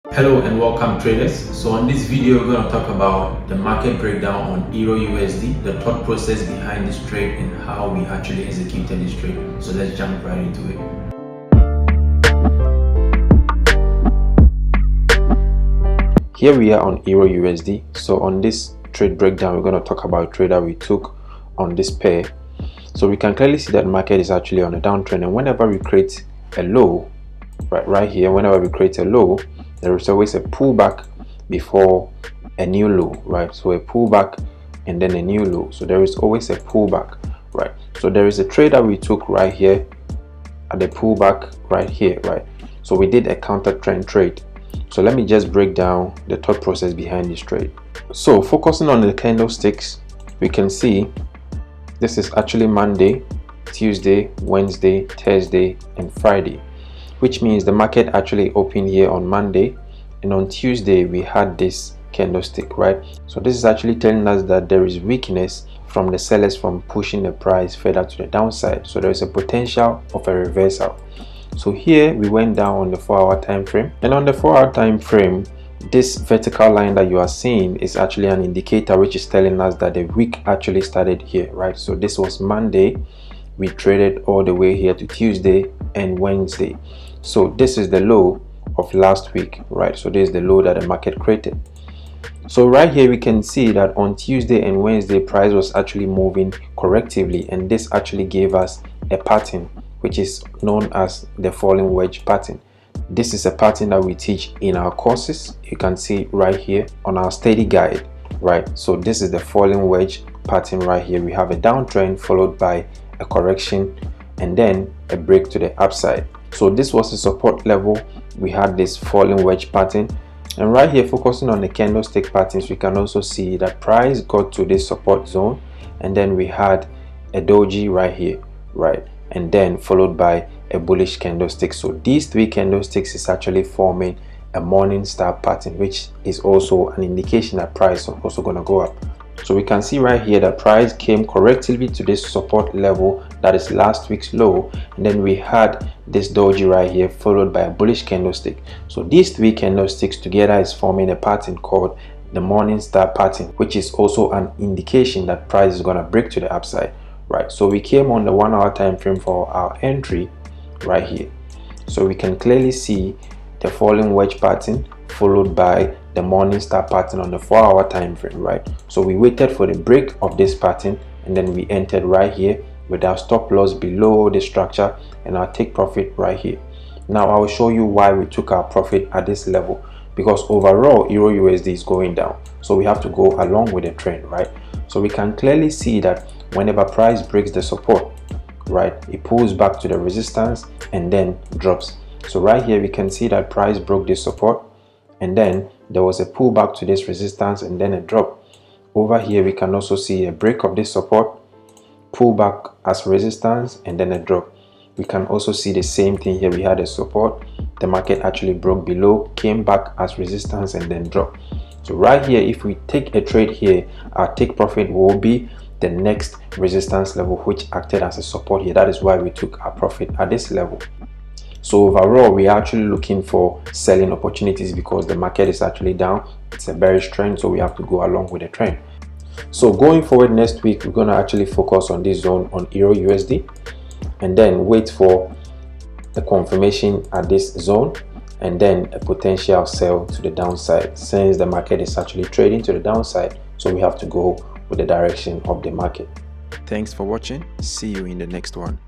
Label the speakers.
Speaker 1: Hello and welcome traders. So on this video we're going to talk about the market breakdown on EURUSD, the thought process behind this trade and how we actually executed this trade. So let's jump right into it. Here we are on EURUSD. So on this trade breakdown we're going to talk about a trade that we took on this pair. So we can clearly see that the market is actually on a downtrend, and whenever we create a low, right here, whenever we create a low, there is always a pullback before a new low, right? So a pullback and then a new low. So there is always a pullback, right? So there is a trade that we took right here at the pullback right here, right? So we did a counter trend trade. So let me just break down the thought process behind this trade. So focusing on the candlesticks, we can see this is actually Monday, Tuesday, Wednesday, Thursday, and Friday, which means the market actually opened here on Monday, and on Tuesday we had this candlestick, right? So this is actually telling us that there is weakness from the sellers from pushing the price further to the downside. So there is a potential of a reversal. So here we went down on the 4-hour time frame, and on the 4-hour time frame, this vertical line that you are seeing is actually an indicator which is telling us that the week actually started here, right? So this was Monday, we traded all the way here to Tuesday and Wednesday. So this is the low of last week, right? So this is the low that the market created. So right here we can see that on Tuesday and Wednesday price was actually moving correctively, and this actually gave us a pattern which is known as the falling wedge pattern. This is a pattern that we teach in our courses. You can see right here on our study guide, right? So this is the falling wedge pattern right here. We have a downtrend followed by a correction and then a break to the upside. So this was a support level. We had this falling wedge pattern, and right here focusing on the candlestick patterns, we can also see that price got to this support zone, and then we had a doji right here, right, and then followed by a bullish candlestick. So these three candlesticks is actually forming a morning star pattern, which is also an indication that price is also going to go up. So we can see right here that price came correctly to this support level that is last week's low, and then we had this doji right here followed by a bullish candlestick. So these three candlesticks together is forming a pattern called the morning star pattern, which is also an indication that price is going to break to the upside, right? So we came on the 1-hour time frame for our entry right here. So we can clearly see the falling wedge pattern followed by the morning star pattern on the 4-hour time frame, right? So we waited for the break of this pattern, and then we entered right here with our stop loss below the structure and our take profit right here. Now I will show you why we took our profit at this level, because overall EURUSD is going down, so we have to go along with the trend, right? So we can clearly see that whenever price breaks the support, right, it pulls back to the resistance and then drops. So right here we can see that price broke this support, and then there was a pullback to this resistance and then a drop. Over here we can also see a break of this support, pullback as resistance, and then a drop. We can also see the same thing here. We had a support, the market actually broke below, came back as resistance, and then dropped. So right here, if we take a trade here, our take profit will be the next resistance level which acted as a support here. That is why we took our profit at this level. So overall we are actually looking for selling opportunities because the market is actually down. It's a bearish trend, so we have to go along with the trend. So going forward next week, we're going to actually focus on this zone on EURUSD, and then wait for the confirmation at this zone, and then a potential sell to the downside, since the market is actually trading to the downside. So we have to go with the direction of the market. Thanks for watching. See you in the next one.